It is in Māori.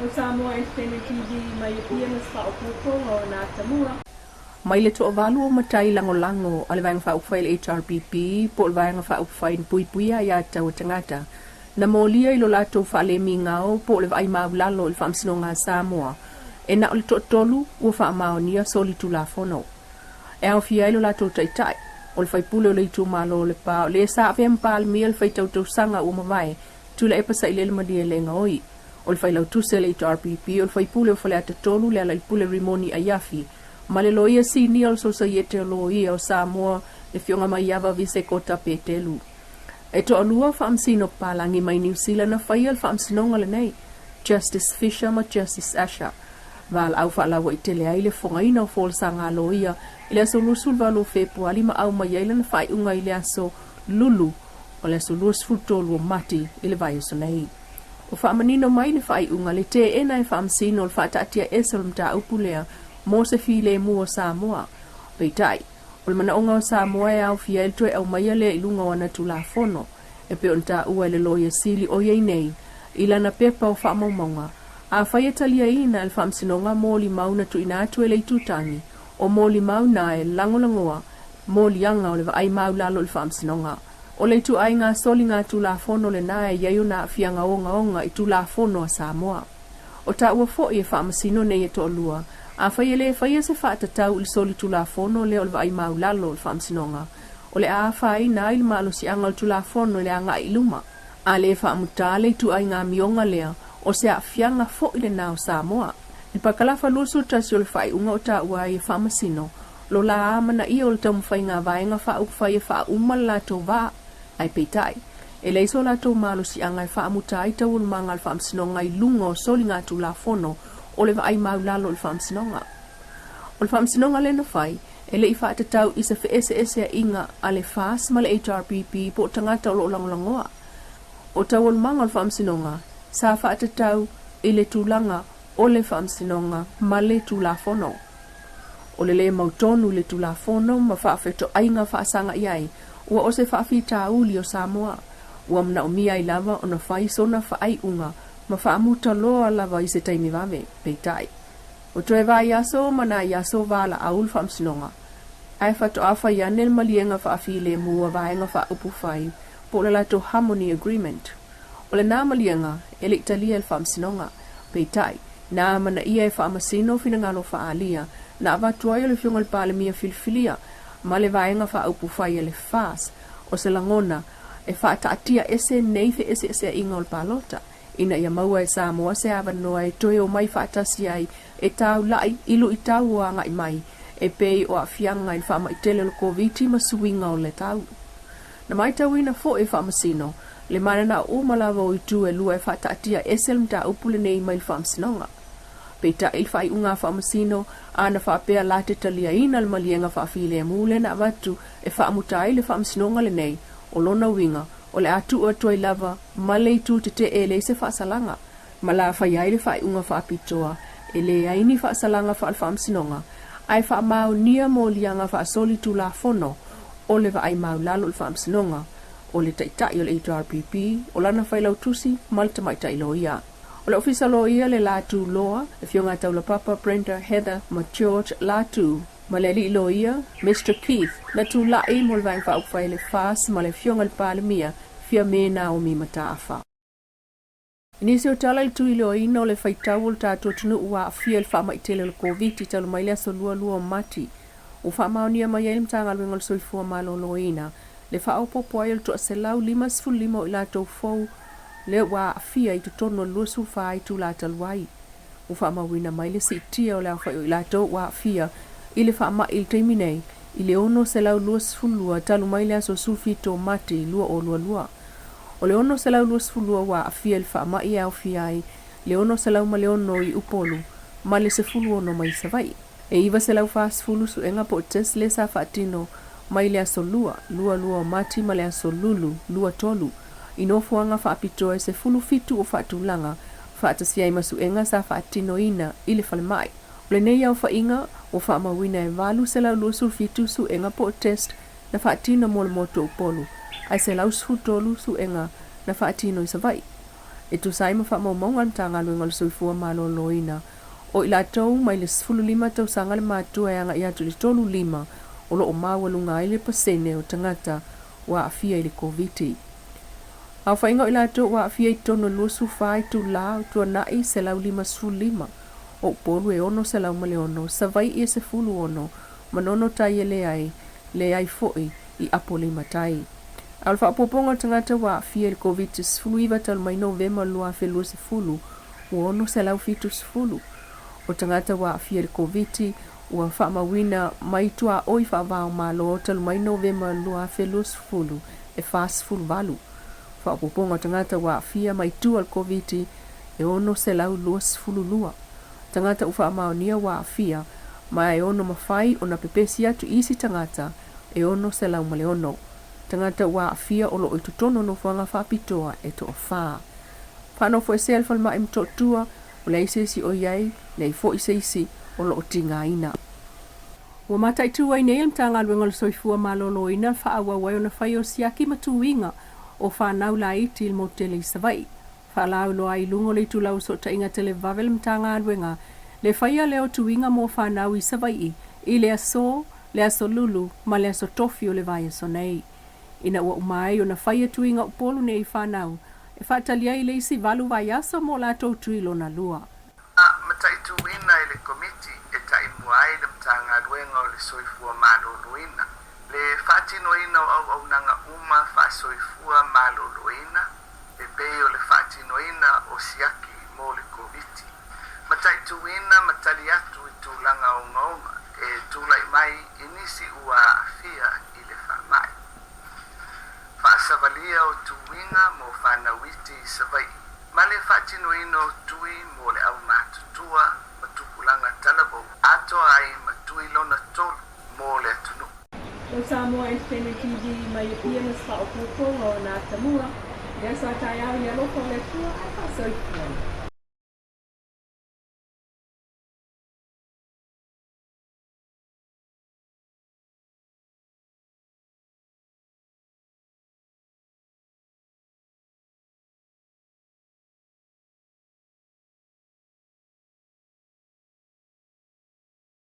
o Samoa Entertainment TV mai ia na whaopuko o nā Samoa. Mai le toa valu o matai lango ale vanga whaukawhai le HRPP po le vanga whaukawhai puipuia ia tau tangata. Na molia ilo lato whale mi ngao po le vai maulalo il whamsino ngā Samoa. E na ole toa tolu ua wha maonia soli tu la fono. E au fia ilo lato taitai. O le whaipule o le itu malo le pa o le sa awhia mpal mia le whaitau tau sanga ua mawai. Tu le epa sa ilele madia le ngaoi. O le whailau tuse le HRPP o le whaipule o whale ata tolu le ala ipule rimoni ayafi. Ma le loia si ni al so sa yete o loia o Samoa le fionga mai ava vise kota petelu. E to alua whaamsino palangi mai New Zealand na whaia le whaamsinonga le nei. Justice Fisher ma Justice Asher. Val au whaalawa i tele ai le whongaina o fol sa ngā loia. Ile aso lusul valo februari ma au mai aila na whai unga ile aso lulu. O le aso luas futolu o mati ile vai aso nei. O whaamanino mai le whai unga le te ena e whaamsino le whaatatia esel mta upulea. Mo se file mua Samoa. Peitai, o le manaonga o Samoa e au fia il toe au maia le ilunga wana tu la fono. E pe onta ua le loia sili o yei nei. Ila na pepa o wha maumaunga. A whaia talia ina al whamsinonga mōli mauna tu ina atu e le tutangi. O mōli mauna e langolangoa. Mōli anga o le vai mau lalo le whamsinonga. O le tu ai ngā soli ngā tu la fono le nae iaio na fianga onga i tu la fono a Samoa. O ta ua fo i e whamasino nei e to lua. A whaia le whaia se whaatatau ili soli tula fono le o le vai mau lalo le whamsinonga. O le a whai na ili maalo si anga le tula fono le anga iluma. A le whaamutale tu ai ngā mionga lea o se a fianga fo ile nao Samoa. I pakalafa lusu tasi o le whai unga o ta ua i whamasino. Lo la amana ia o le tamu whai ngā vaenga wha whai e wha umala la tau vā. Ai peitai. E leiso la tau maalo si anga e whaamutai tau ul manga le whamsinonga i lunga o soli ngā tula fono. O le vai mau lalo le whamsinonga. O le whamsinonga le na whai, e le i whaatatau i se ese inga a le whaas ma le HRPP po tangata o lo langolangoa. O tau o le manga le whamsinonga, sa whaatatau i le tūlanga o le whamsinonga ma le tūlafono. O le mautonu le tūlafono ma whaafeto ainga whaasanga iai, ua o se whaafita uli o Samoa. Ua mna o mia i lava o na whai sona whaai unga, ma whaamuta loa lava i se taimi vame, peitai. O toe wā iaso, mana iaso wāla aul whamsinonga. Ai whato awha i anel malienga whaafile mua vaenga wha upu whai, po le lato Harmony Agreement. O le nā malienga, ele italia el whamsinonga, peitai. Nā mana ia e whaamasino fina ngalo whaalia, na avatuai o le fiongal pāle mia filfilia, ma le vaenga wha upu whai ele whaas, o se langona, e whaataatia ese neife ese inga o le pālota. Ina ia maua e Samoa se awa noa e toe o mai whaatasi ai e tau lai ilu i tau o anga i mai e pei o a fianga i whaama i tele lo koviti ma suinga o le tau. Na mai tau ina fo e whaamasino le mana na o malawa o i tu e lua e whaatatia esel mta upule nei mai whaamsinonga. Peita il whai unga whaamasino ana whaapea late talia ina le malienga whaafile e mule na watu e whaamutai le whaamsinonga le nei o lona winga. O le atu o toi lava, ma le tu te e le se whaasalanga. Ma la whaiai le whai unga whaapitoa, e le aini whaasalanga whaalwhaamsinonga. Ai wha mau nia mo lianga whaasoli tu la fono, o le whaai mau lalo le whaamsinonga. O le taitai o le HRPP, o lana whailau tusi, malta mai tai loia. O le ofisa loia le la tu loa, le fionga taula papa, Brenda, Heather, ma George, la tu. Ma le li loia, Mr. Keith, na tu lai mo le vaeng whaukwhai le whaas ma le fionga le pāle mia, fia me Naomi mataafa. Inisi o tala il tui loa ina o le whaitau o le tātua tunu ua a fia le whaama i tele le COVID i talu mai lea so lua o mati. O whaamaunia mai elim tanga luenga le soifua malo loa ina. Le whaopopo ai le toa se lau 5 o ila tau fau le ua a fia i tutono lua sulfa ai tu la taluai. O whaamauina mai le si tia o le awhai o ila tau ua a fia i le whaama il teimi nei, i le ono se lau lua sfulua talu mai lea so sulfito mati lua o lua. O le ono se lau lua sfulua wa a fia le whaama i au fia ai, le ono se lau ma le ono i upolu, ma le se fulu ono mai savai. E iwa se lau wha sfulu su enga po tes le sa whaatino, mai lea so lua o mati ma lea so lua tolu. Ino fuanga whaapitoa e se fulu fitu o whaatulanga, whaatasi ai masu enga sa whaatino ina ili whale mai. Le nei au whainga o whaamawina e walu se lau lua sulfitu su enga po test na whaatino mo le moto upolu. Ai se lau sfutolu su enga na whaatino i savai. E tu sai ma whaamaumau an tanga luenga le soifua maloloina. O ila tau mai le 15 tau sanga le matua e anga i atu le 35 o lo o mawalunga i le pasene o tangata wa afia i le COVID. Au whainga ila tau wa afia i tono lusu whai tu lao tua nai se lau 5 o polu e ono se lau male ono, sa vai i se fulu ono, manono tai e le ai foi i apo le matai. Al whaapoponga tangata wa afia i le COVID sfuluiva tal mai Novema lua whelua se fulu, o ono se lau fitu se fulu. O tangata wa afia i le COVID ua whaamawina mai tua oi whaavao malo tal mai Novema lua whelua se fulu e fast fulu valu. Whaapoponga tangata wa afia mai tua al COVID e ono se lau lua se fulu lua. Tangata ufa maonia wa afia, ma e ono mawhai o na pepesi atu isi tangata e ono se lau male ono. Tangata wa afia o lo i tutono no whanga whapitoa e to o whaa. Whano fo e selfal ma im to tua o le isesi o iai, le i fo isesi o lo o tinga ina. Ua mata i tua i neil mtanga luenga le soifua malolo ina wha wai o na whai o siaki matuinga o whanau la iti il motele i savai. Whalau loa i lungo le tulau so ta inga tele vavel mtanga luenga, le whaia leo tuinga mo whanau i savai i le aso lulu, ma le aso tofi o le vai aso nei. Ina ua umai o na whaia tuinga upolu ne i whanau, e whatalia i le isi valu vai aso mo la tau tuilo na lua. Matai tuina i le komiti e tai muai le mtanga luenga o le soifua maloloina. Le whatinoina au nanga uma wha soifua maloloina, e peo le whatinoina o siaki mo le komiti. Matai tuina matali atu i tūlanga o ngaunga, e tūlai mai inisi ua afia i le whamai. Whaasavalia o tuinga mo whanawiti i savai. Ma le whatinoina o tui mo le au mātutua matupulanga talabo. Ato ai matui lona tolu mo le tunu. O Samoa e Sene TV mai pia na sa o Samoa, nā Samoa, ia sa tai au ia loko le tua ai pa soifua.